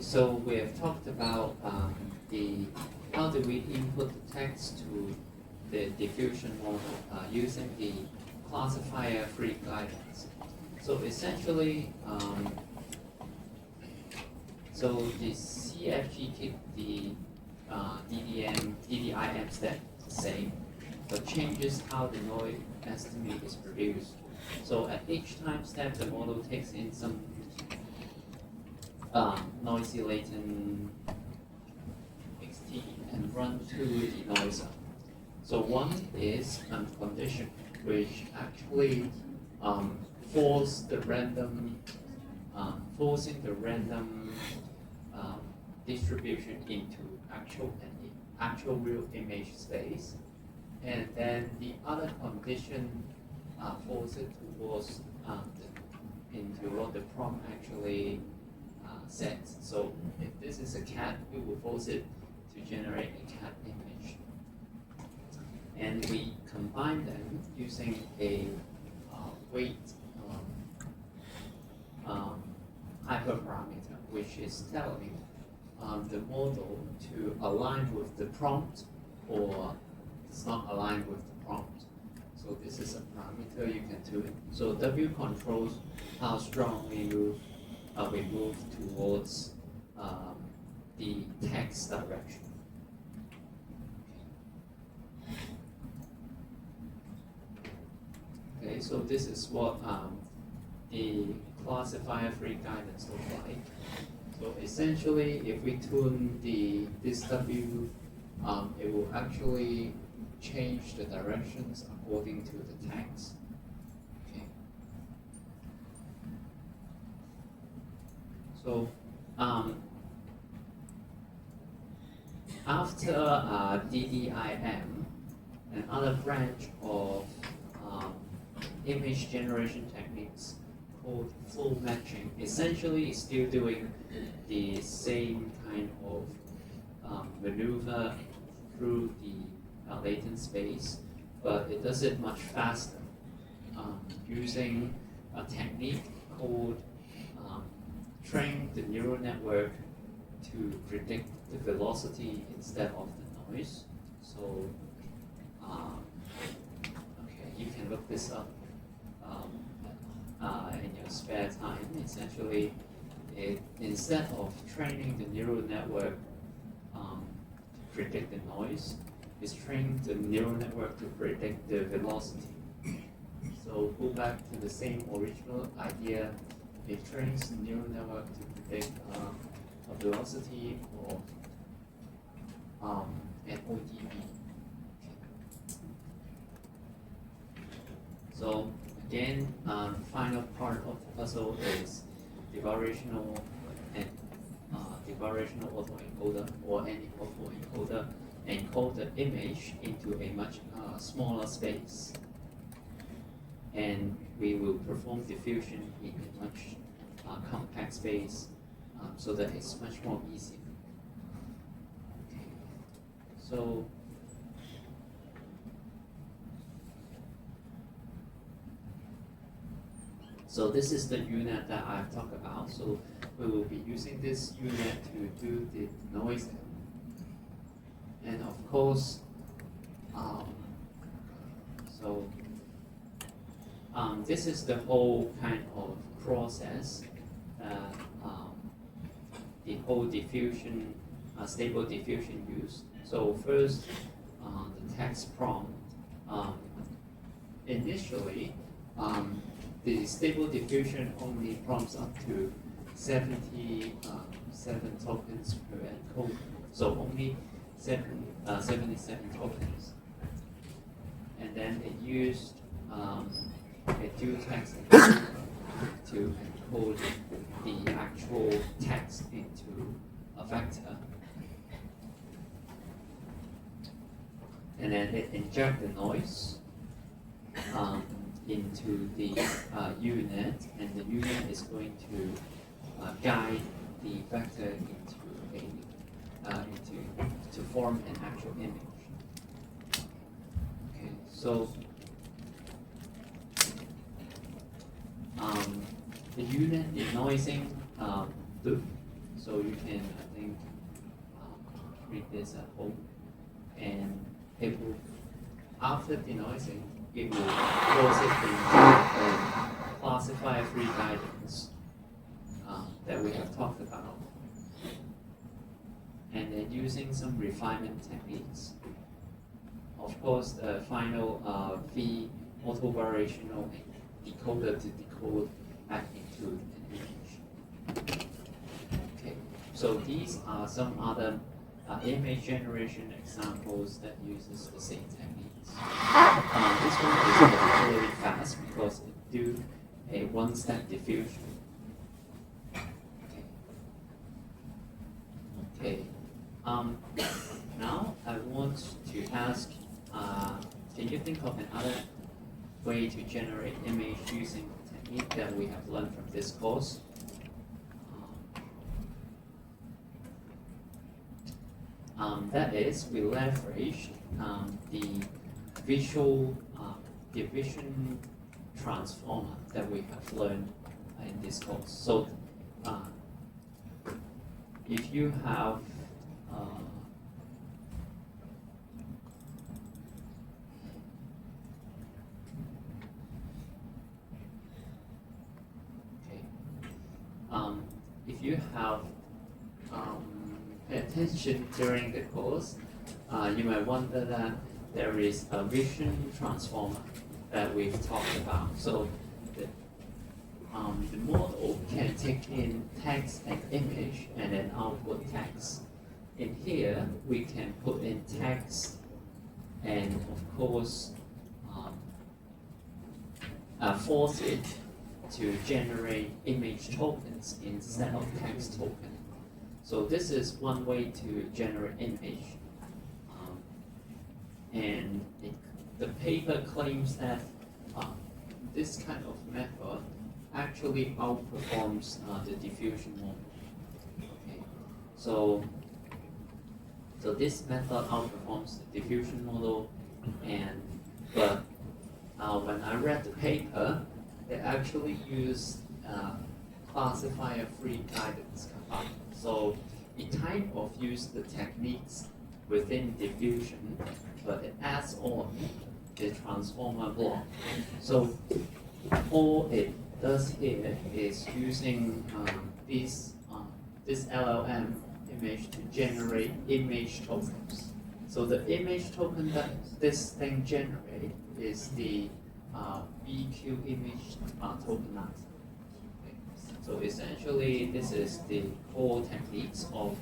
so we have talked about how do we input the text to the diffusion model using the classifier-free guidance. So essentially, so the CFG keep the DDIM step the same, but changes how the noise estimate is produced. So at each time step, the model takes in some noisy latent XT and run through the noiser. So one is condition, which actually forcing the random distribution into actual real image space, and then the other condition force it towards into what the prompt actually sets. So if this is a cat, we will force it to generate a cat image, and we combine them using a weight hyperparameter, which is telling the model to align with the prompt or it's not aligned with the prompt. So this is a parameter you can do it. So W controls how strongly we move towards the text direction. Okay, so this is what the classifier-free guidance looks like. So essentially, if we tune this W, it will actually change the directions according to the text. Okay. So after DDIM, another branch of image generation techniques called full matching essentially is still doing the same kind of maneuver through the latent space, but it does it much faster using a technique called train the neural network to predict the velocity instead of the noise. So okay, you can look this up in your spare time. Essentially, instead of training the neural network to predict the noise, it's training the neural network to predict the velocity. So go back to the same original idea. It trains the neural network to predict a velocity or an ODB. So again, final part of the puzzle is the variational and the variational autoencoder or any autoencoder encode the image into a much smaller space, and we will perform diffusion in a much compact space so that it's much more easier. Okay. So this is the unit that I've talked about. So we will be using this unit to do the noise. And of course, this is the whole kind of process that the whole diffusion, stable diffusion used. So first, the text prompt. Initially, the stable diffusion only prompts up to 77 tokens per encode. So only 77 tokens. And then it used a dual text encoder to encode the actual text into a vector. And then it injects the noise into the unit, and the unit is going to guide the vector to form an actual image. Okay, so the unit denoising loop So you can, I think, read this at home, and it will, after denoising, it will close it into a classifier-free guidance that we have talked about. And then using some refinement techniques. Of course, the final V auto-variational decoder to decode back into an image. Okay, so these are some other image generation examples that uses the same techniques. This one is particularly fast because it do a one-step diffusion. Okay. Now I want to ask, can you think of another way to generate image using the technique that we have learned from this course? That is, we leverage the visual division transformer that we have learned in this course. So, if you have if you have paid attention during the course, you might wonder that there is a vision transformer that we've talked about. So the model can take in text and image and then output text. In here, we can put in text and of course force it to generate image tokens instead of text token. So this is one way to generate image. And the paper claims that this kind of method actually outperforms the diffusion model. Okay. So this method outperforms the diffusion model, but when I read the paper, they actually use classifier-free guidance compiler. So it kind of uses the techniques within diffusion, but it adds on the transformer block. So all it does here is using this LLM image to generate image tokens. So the image token that this thing generates is the BQ image tokenizer. Okay. So essentially, this is the core techniques of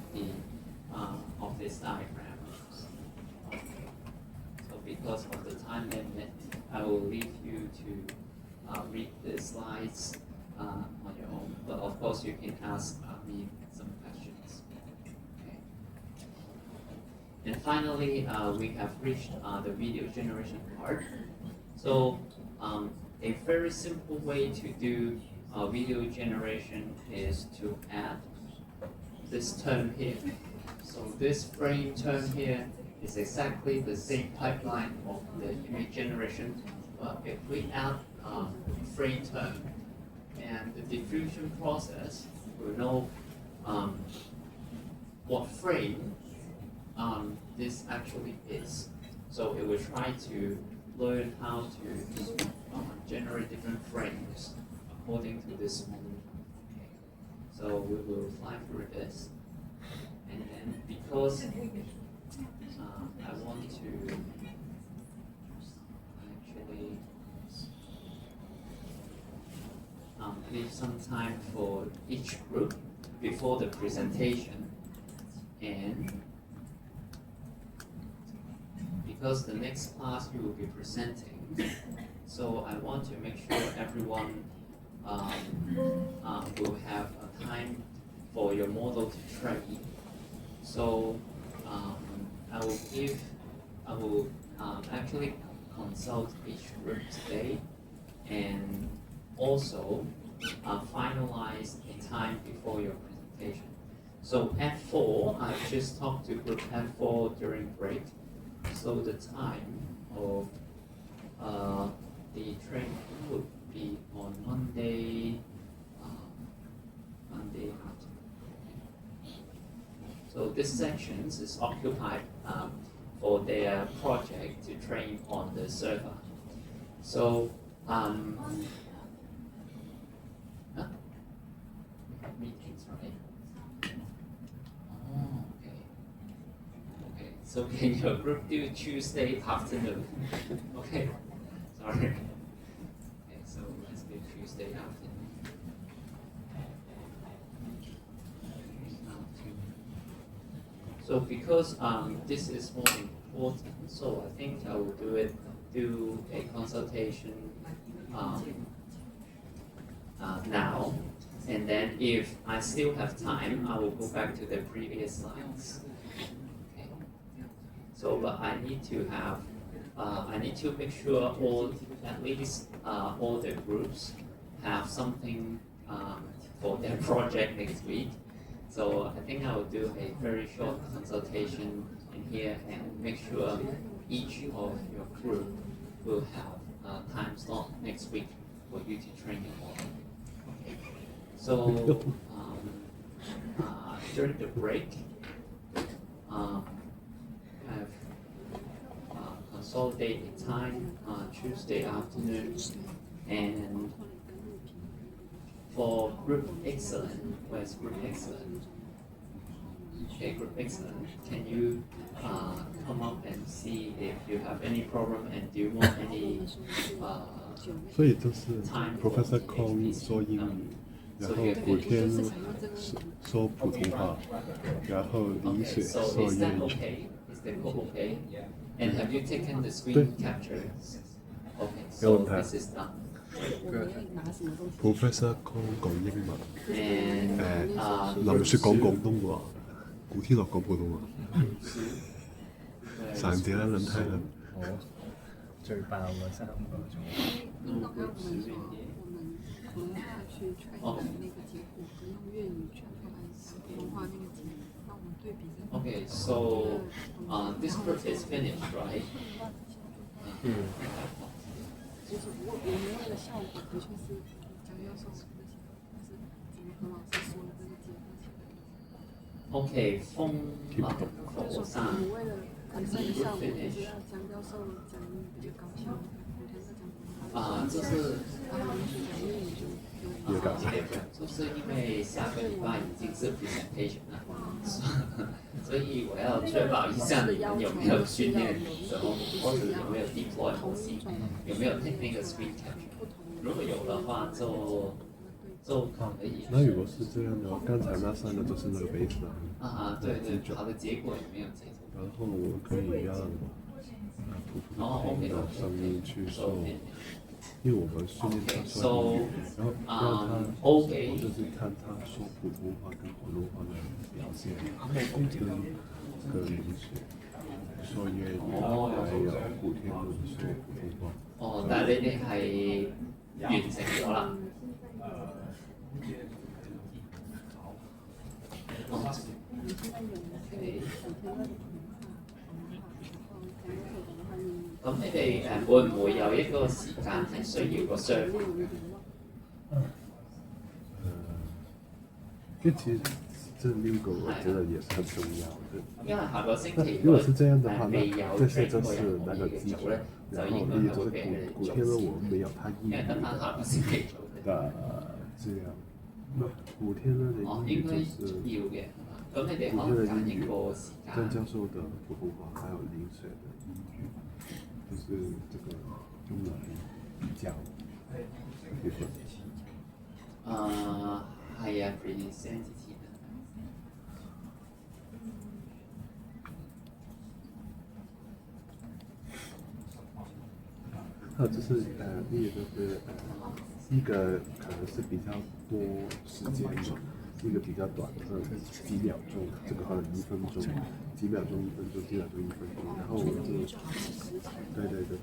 this diagram. Okay. So because of the time limit, I will leave you to read the slides on your own. But of course, you can ask me some questions. Okay. And finally, we have reached the video generation part. So a very simple way to do video generation is to add this term here. So this frame term here is exactly the same pipeline of the image generation, but if we add frame term and the diffusion process, will know what frame this actually is. So it will try to learn how to generate different frames according to this model. Okay. So we will fly through this, and then because I want to actually leave some time for each group before the presentation, and because the next class you will be presenting, so I want to make sure everyone will have a time for your model to train. So I will actually consult each group today, and also finalize a time before your presentation. So F4, I've just talked to group F4 during break. So the time of the training would be on Monday afternoon. this section is occupied for their project to train on the server. So huh? Meetings, right? Oh, okay. Okay. So can your group do Tuesday afternoon? Okay. Sorry. Okay, so let's do Tuesday afternoon. So because this is more important, so I think I will do a consultation now, and then if I still have time, I will go back to the previous slides. Okay. So, but I need to have, I need to make sure at least all the groups have something for their project next week. So I think I will do a very short consultation in here and make sure each of your group will have a time slot next week for you to train your model. Okay. So during the break, have consolidated time Tuesday afternoon, and for group excellent, where's group excellent? Okay, group excellent. Can you come up and see if you have any problem and do you want any 所以就是 Professor Kong 说英语，然后古天说普通话，然后林雪说粤语。Is that okay? And have you taken the screen capture? Okay, so this is done. Professor Kong 講英文，林雪講廣東話，古天樂講普通話。閃姐啦，輪胎啦。最爆嘅3個鐘。那我们说，我们可能要去 train 的那个结果，跟用粤语传出来普通话那个结果，让我们对比着。Okay, so this group is finished, right? 就是我们为了效果，的确是讲要说这些，但是怎么和老师说的这个结合起来。Okay, 风就是说我们为了改善的效果，就是要江教授讲英语比较高效，我觉得讲普通话。这是。然后林雪讲粤语就。就是因为下个礼拜已经是 presentation 了，所以我要确保一下你们有没有训练什么，或者有没有 deploy 模型，有没有那个 screen capture。如果有的话就可以。那如果是这样的话，刚才那3个都是那个 baseline。对对，好的结果有没有结果？然后我可以让普通话的声音去说。因为我们训练他说英语，然后让他或者是看他说普通话跟普通话的表现，跟林雪說粵語，還有古天樂說普通話。但係你哋係完成咗啦。咁你哋會唔會有一個時間係需要個 server？其實這6個我覺得也是很重要的。因為下個星期如果是這樣的話，那這些就是那個基礎，然後例如就是古天樂我們沒有他英語的這樣，那古天樂的英語就是古天樂的英語，張教授的普通話，還有林雪的英語。就是这个用来比較部分。係啊 ，pretty sensitive。还有就是例如就是一个可能是比较多时间的，一个比较短的，几秒钟，这个可能1分钟，几秒钟1分钟，几秒钟1分钟，然后我们就，对对对。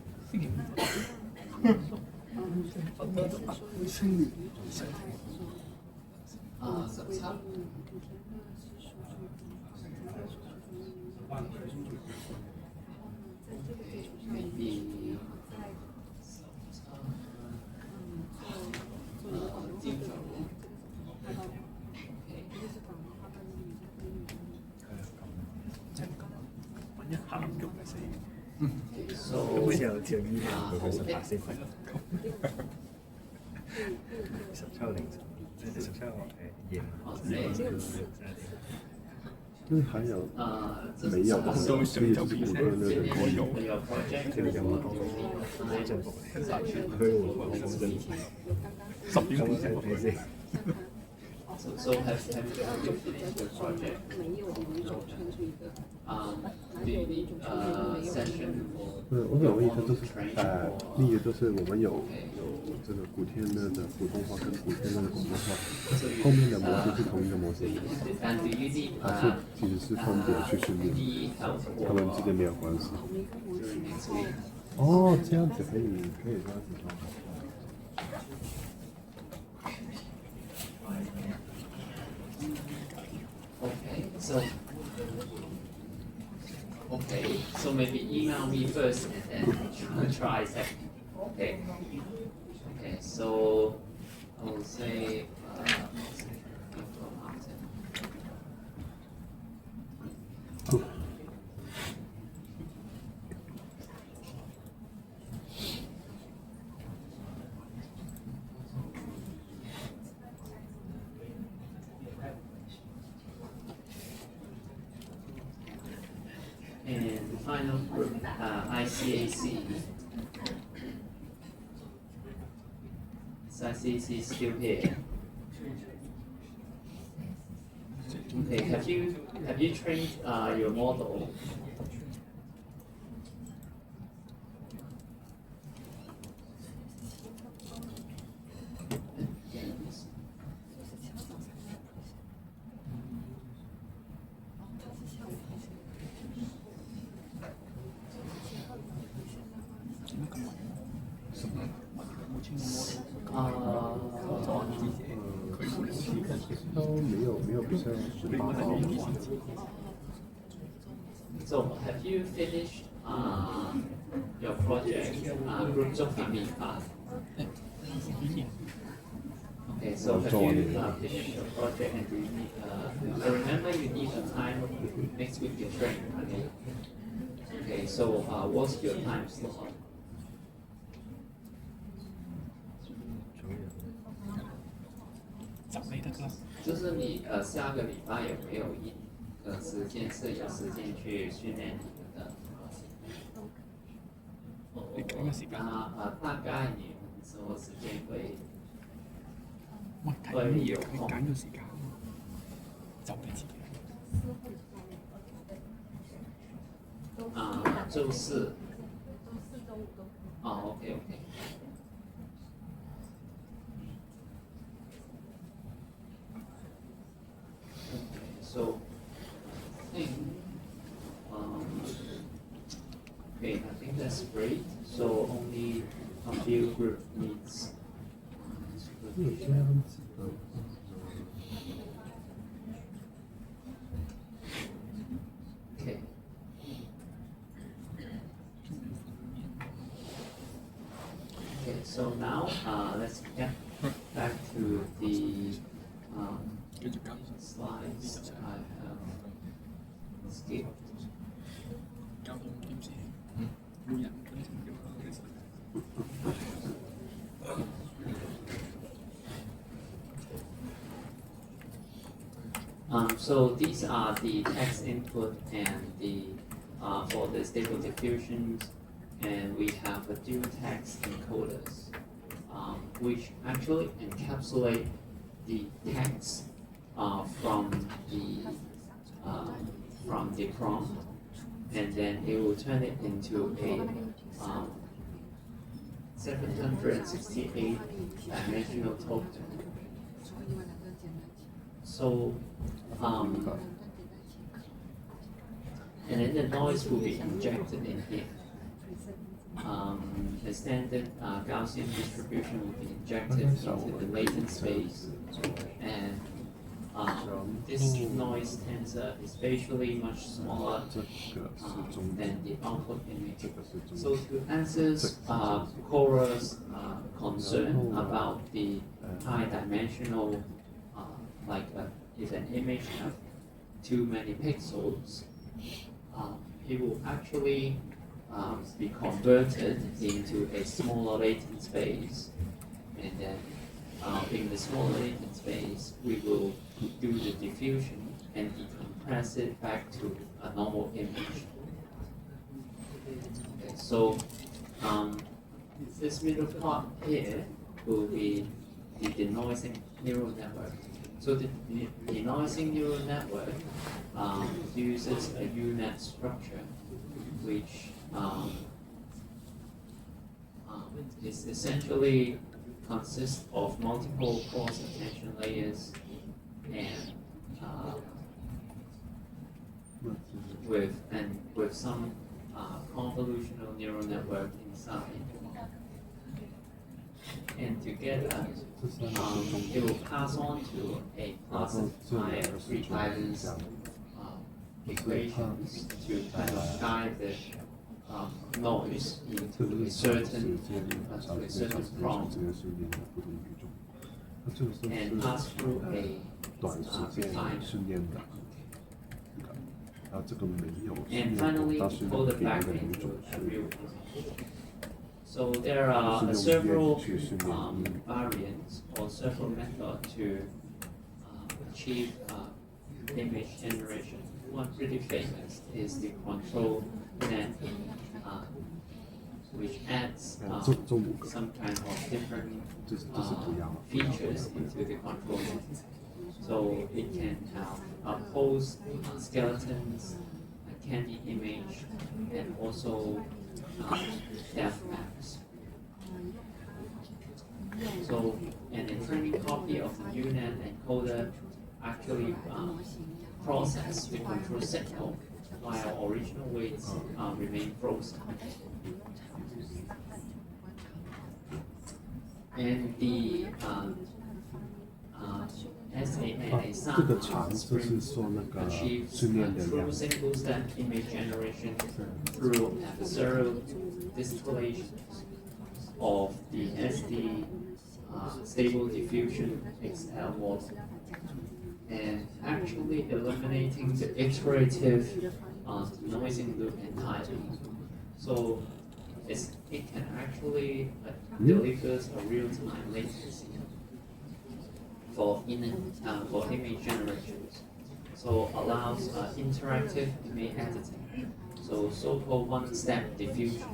So 好似有醫療佢去18先份，17凌晨，17夜晚。那还有没有的，所以是古特那个都有，這個有我講進步嚟，佢我講進步10點先。So have you finished the project? 没有的那种穿出一个 The session for 我懂我意思就是另一个就是我们有这个古天乐的普通话跟古天乐的广东话，后面的模式是同一个模式， and do you need 还是其实是分别去训练，他们之间没有关系。同一个模型，然后哦，这样子可以这样子做。Okay, so maybe email me first and then try second. Okay. Okay, so I will say and the final group, ICAC. Is ICAC still here? Okay, have you trained your model? So have you finished your project, group 中法民法? Okay, so have you finished your project and do you need, I remember you need a time next week your training, okay? Okay, so what's your time slot? 就是你下个礼拜有没有一个时间是有时间去训練你的？大概你什麼時間會有空？揀個時間，就你自己。周四。OK OK。So, okay, I think that's great. So only a few group needs. Okay. Okay, so now let's get back to the slides I have skipped. So these are the text input and the for the stable diffusions, and we have a dual text encoders, which actually encapsulate the text from the prompt, and then it will turn it into a 768 dimensional token. So, and then the noise will be injected in here. The standard Gaussian distribution will be injected into the latent space, and this noise tensor is spatially much smaller than the output image. So to answer Cora's concern about the high dimensional, if an image have too many pixels, it will actually be converted into a smaller latent space, and then in the smaller latent space, we will do the diffusion and decompress it back to a normal image. Okay, so this middle part here will be the denoising neural network. So the denoising neural network uses a UNet structure, which is essentially consists of multiple cross attention layers and with some convolutional neural network inside. And together, it will pass on to a classifier guidance equations to kind of guide the noise into a certain prompt and pass through a timer. And finally, pull it back into a real image. So there are several variants or several methods to achieve image generation. One pretty famous is the control net, which adds some kind of different features into the control net. So it can have pose skeletons, a candy image, and also depth maps. So an training copy of the UNet encoder actually process the control signal while original weights remain frozen. And the SANA 这个长就是说那个训练的量。 through single-step image generation through adversarial distillations of the SD stable diffusion XL model, and actually eliminating the iterative denoising loop entirely. So it can actually delivers a real-time latency for image generations. So allows interactive image editing. So so-called one-step diffusion.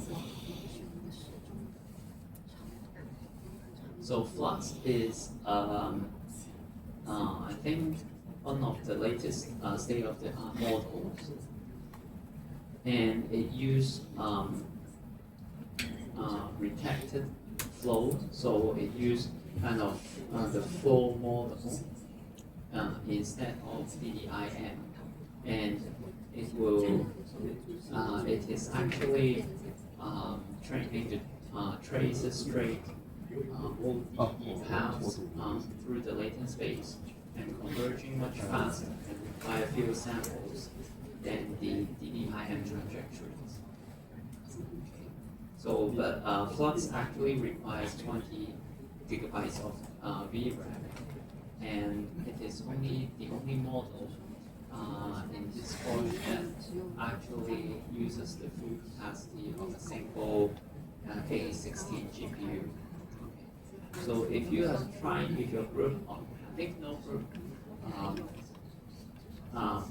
So Flux is, I think, one of the latest state-of-the-art models, and it used retracted flow. So it used kind of the flow model instead of DDIM, and it is actually training to trace a straight paths through the latent space and converging much faster and require fewer samples than the DDIM trajectories. So, but Flux actually requires 20 gigabytes of VRAM, and it is the only model in this course that actually uses the full capacity of a single A16 GPU. So if you are trying with your group, I think no group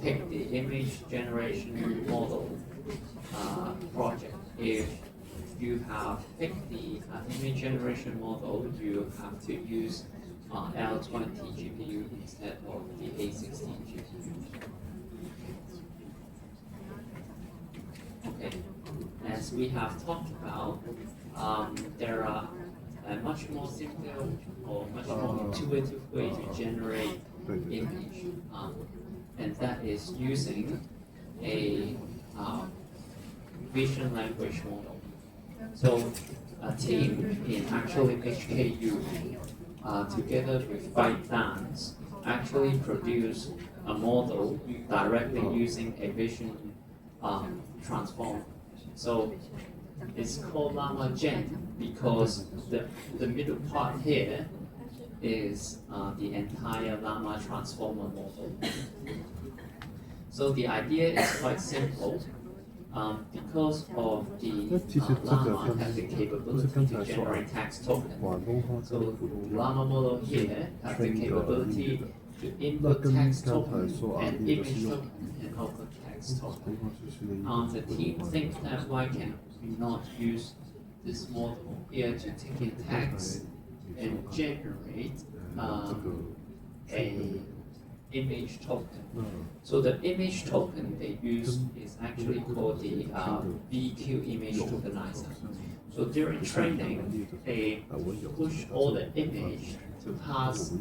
pick the image generation model project. If you have picked the image generation model, you have to use L20 GPU instead of the A16 GPU. Okay, as we have talked about, there are a much more simple or much more intuitive way to generate image, and that is using a vision language model. So a team in actually HKU, together with ByteDance, actually produce a model directly using a vision transformer. So it's called Llama Gen because the middle part here is the entire Llama transformer model. So the idea is quite simple. because of the 那其实这个 llama 跟 has the 就是 capability 刚 to 才说 generate text token. 广东话 So 跟普通 llama 话 model here has the 圈的英语 capability 的， to 那 input 跟 text 刚 token 才说 and 那个是 image 用 token and output text 普 token. 通话是学的英 The 语， team 普通 thinks 话 that why can we not use this model here to take in 刚才 text 你 and 说 generate 这个 a image token. 那 So the image token they use is actually called the VQ image tokenizer. So during training, they push all the image to pass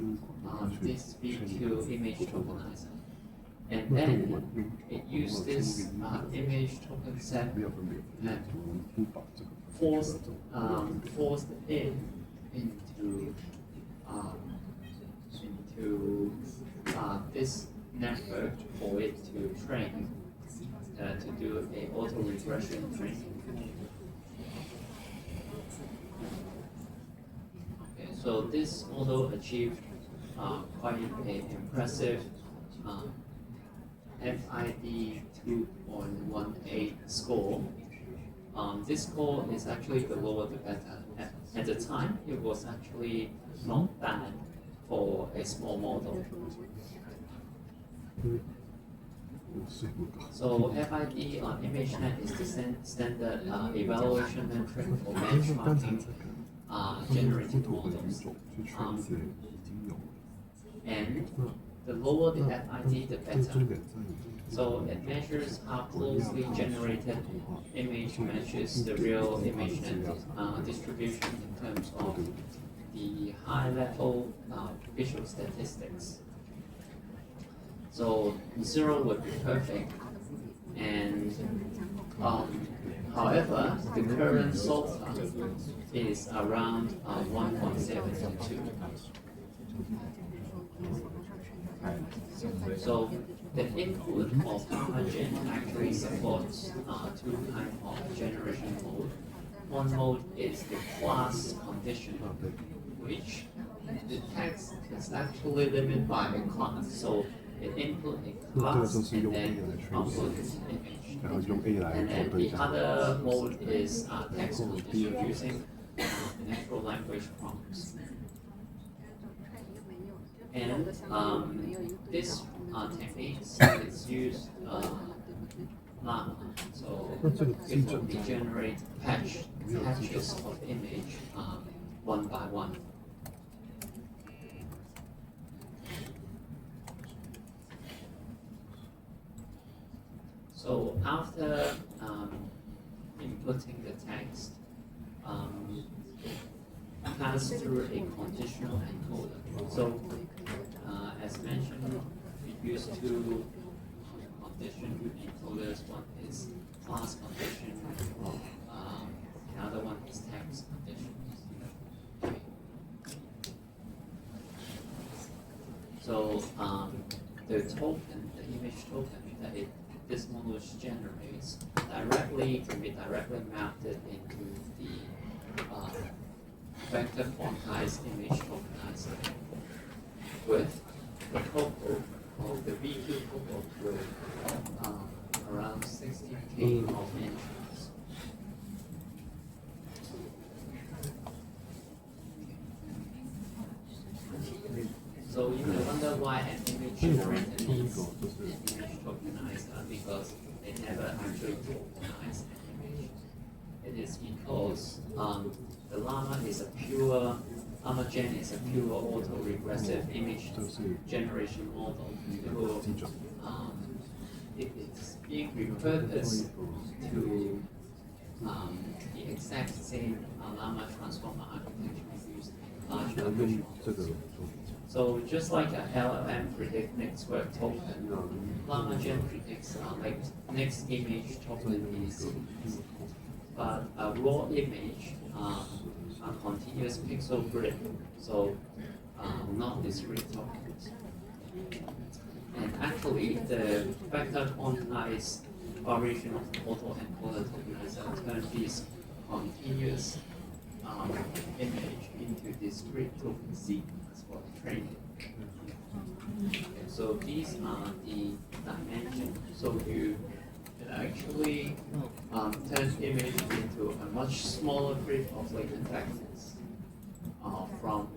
this VQ image tokenizer. And 那跟 then 我们用 it 普通 uses 话 this 圈的英语 image token set 没有分别，我们不把这个 forced 这种没有分别。 forced in into this network for it to train to do a auto regression training. Okay, so this model achieved quite an impressive FID 2.18 score. This score is actually the lower the better. At the time, it was actually not bad for a small model. 睡不高。 So FID on ImageNet is the standard evaluation metric for 但是刚才 benchmarking 这个 generative 不同的语 models. 种去圈一些已经有了， And 那 the lower the 那 FID, the 但 better. 重点在于 So it measures how closely generated image matches the real ImageNet distribution in terms of the high-level visual statistics. So 0 would be perfect, and however, the current SOTA is around 1.72. So the input of Gen actually supports two kinds of generation mode. One mode is the class condition, which the text is actually limited by a class. So it input a class and then output an image. 然后用 A 来 And 做 then 对 the 象。 other mode is text condition using natural language prompts. And this technique is used llama, so it will generate patches of image one by one. So after inputting the text, pass through a conditional encoder. So as mentioned, we use two condition encoders. One is class condition, the other one is text condition. So the token, the image token that this model generates directly can be directly mapped into the vector quantized image tokenizer with the total of the VQ total with around 60K of entries. So you may wonder why an image generator needs an image tokenizer, because they never actually tokenize an image. It is because the llama is a pure, llama gen is a pure auto-regressive image generation model. So, it is being repurposed to the exact same llama transformer architecture used in large 用 language 这个 models. 做 So just like a LLM predicts next word token, llama gen predicts like next image token is, but a raw image a continuous pixel grid, so not discrete tokens. And actually, the vector quantized variation of autoencoder tokenizer turns this continuous image into discrete token sequence for training. Okay, so these are the dimensions. So you it actually turns image into a much smaller grid of latent vectors from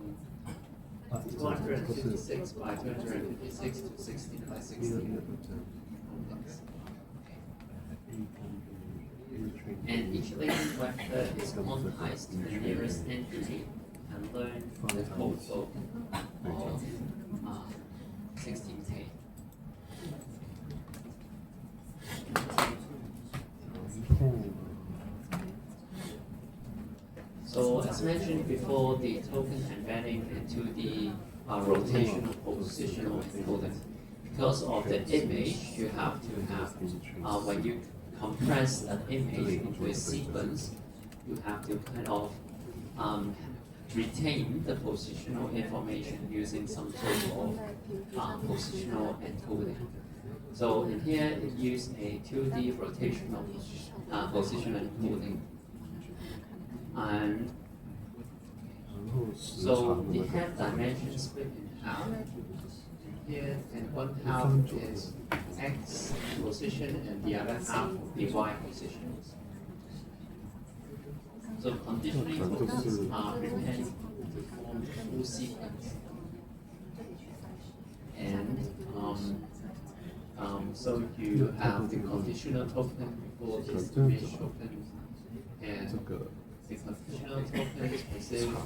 256 by 256 to 16 by 16. And each latent vector is quantized to the nearest entity and learn the code token of 16K. So as mentioned before, the token embedding into the rotational positional encoding. Because of the image, you have to have, when you compress an image into a sequence, you have to kind of retain the positional information using some sort of positional encoding. So in here, it used a 2D rotational positional encoding. And so the head dimension split in half. Here, and one half is X position and the other half the Y position. So conditioning tokens are prepared to form a full sequence. And so you have the conditional token before this image token, and the conditional tokens receive no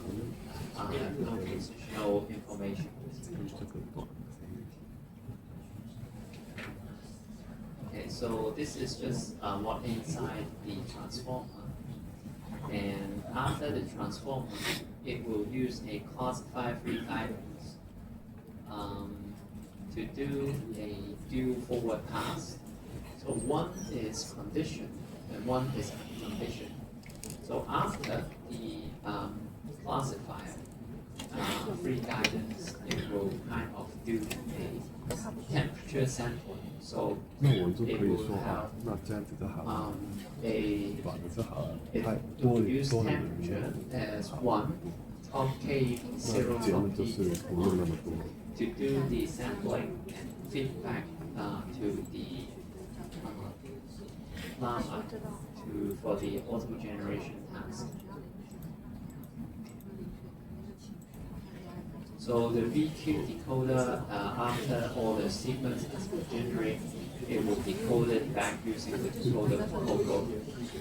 positional information. Okay, so this is just what inside the transformer. And after the transformer, it will use a classifier free guidance to do a dual forward pass. So one is condition and one is unconditioned. So after the classifier free guidance, it will kind of do a temperature sampling. So 那我就 it 可以 will 说啊 have， 那这样子就好了， a 反的就好了， it 太 will 多 use 多了 temperature as 1 of K 0 那结 of 论就 T 是不用那么多。 to do the sampling and feedback to the llama for the auto generation task. So the VQ decoder, after all the sequence has been generated, it will decode it back using the decoder protocol,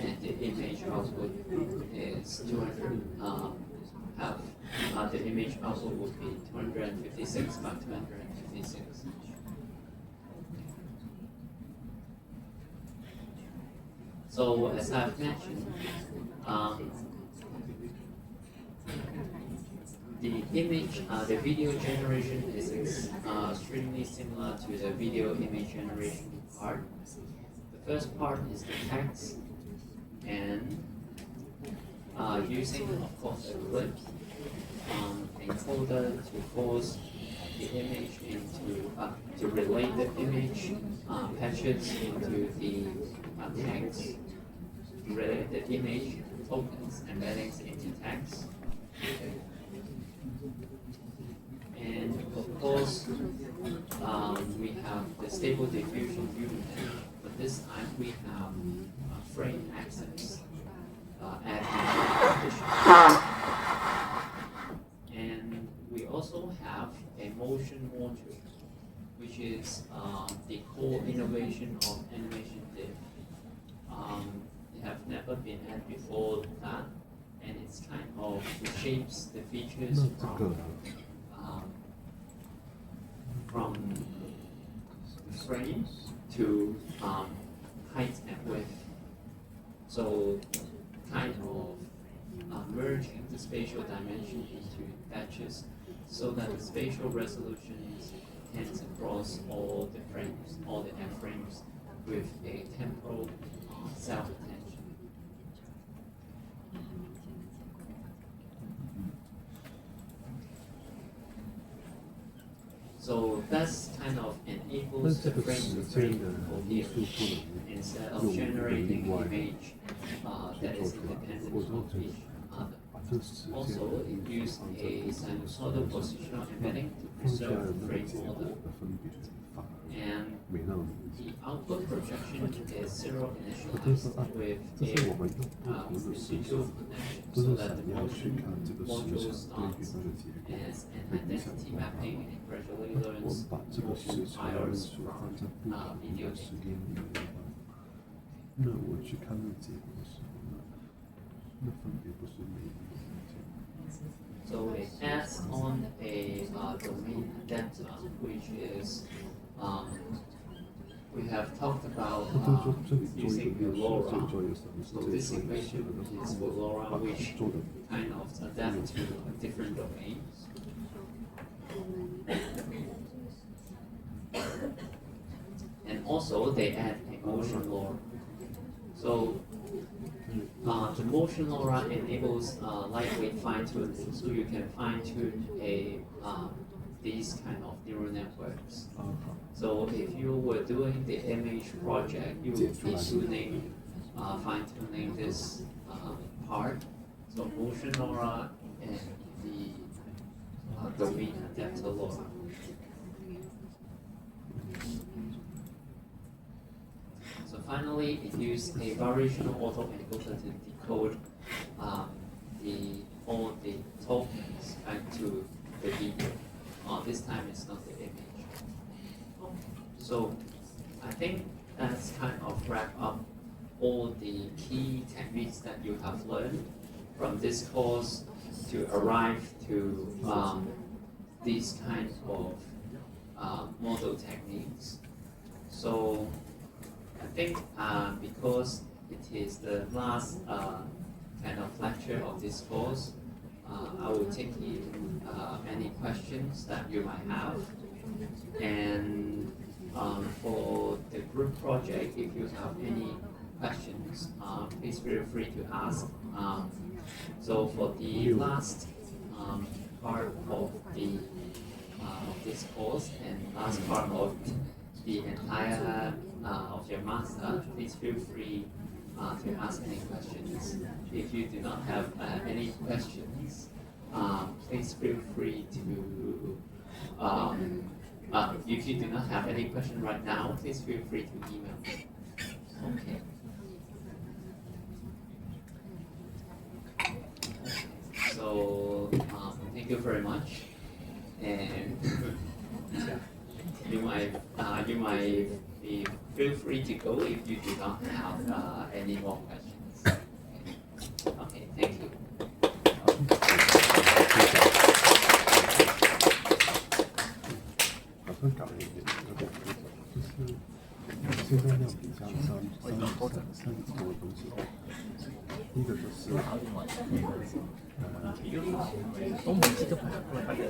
and the image output is 200. The image output would be 256 by 256. So as I've mentioned, the image, the video generation is extremely similar to the video image generation part. The first part is the text, and using, of course, a clip encoder to force the image into, to relate the image patches into the text, relate the image tokens embeddings into text. And of course, we have the stable diffusion unit, but this time we have frame access at and we also have a motion module, which is the core innovation of animation div. They have never been had before that, and it's kind of shapes the features from frame to height and width. So kind of merging the spatial dimension into batches so that the spatial resolution tends across all the frames, all the F frames, with a temporal self-attention. So that's kind of enables the frame to frame for the image instead of generating image that is independent of each other. Also, it uses a sinusoidal positional embedding to preserve the frame order. And 没那么明 The 显。 output projection is zero 他就说 initialized 啊， with 这 a 是我们用不同的实 residual 场， connection 都 so 是 that 想 the 要去 module 看这个实 module 场对于 starts 那个结果 as an 会影响 identity 多大。 mapping and gradually 我 learns 们把这个 multiple 实场的论 priors 述放 from 在不同 video 的实验里面的话，那我去看那个结果的时候，那分别不是每一个文件。 So it adds on a domain adapter, which is we have talked about 那就是说这里做一 using 个列式，这里 LoRa. 做一个什么， So 这里 this 做一个什 equation 么， is for 把 LoRa, 它 which 做的 kind of adapt to different domains. And also they add a motion LoRa. So the motion LoRa enables lightweight fine tuning, so you can fine tune these kind of neural networks. 啊好。 So if you were doing the image project, you would be tuning, fine tuning this part. So motion LoRa and the domain adapter LoRa. So finally, it used a variational autoencoder to decode all the tokens back to the video. This time it's not the image. So I think that's kind of wrap up all the key techniques that you have learned from this course to arrive to these kind of model techniques. So I think because it is the last kind of lecture of this course, I will take in any questions that you might have. And for the group project, if you have any questions, please feel free to ask. So for the last part of this course and last part of the entire of your master, please feel free to ask any questions. If you do not have any questions, please feel free to. If you do not have any question right now, please feel free to email me. Okay. So thank you very much, and you might feel free to go if you do not have any more questions. Okay, thank you. 好像搞了一点，有点就是现在要比较三个东西，一个就是我唔知道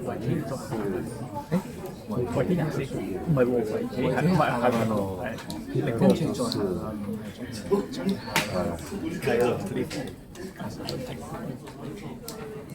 圍棋都係，誒圍棋廿四唔係喎，圍棋係零工程在係啊，呢個。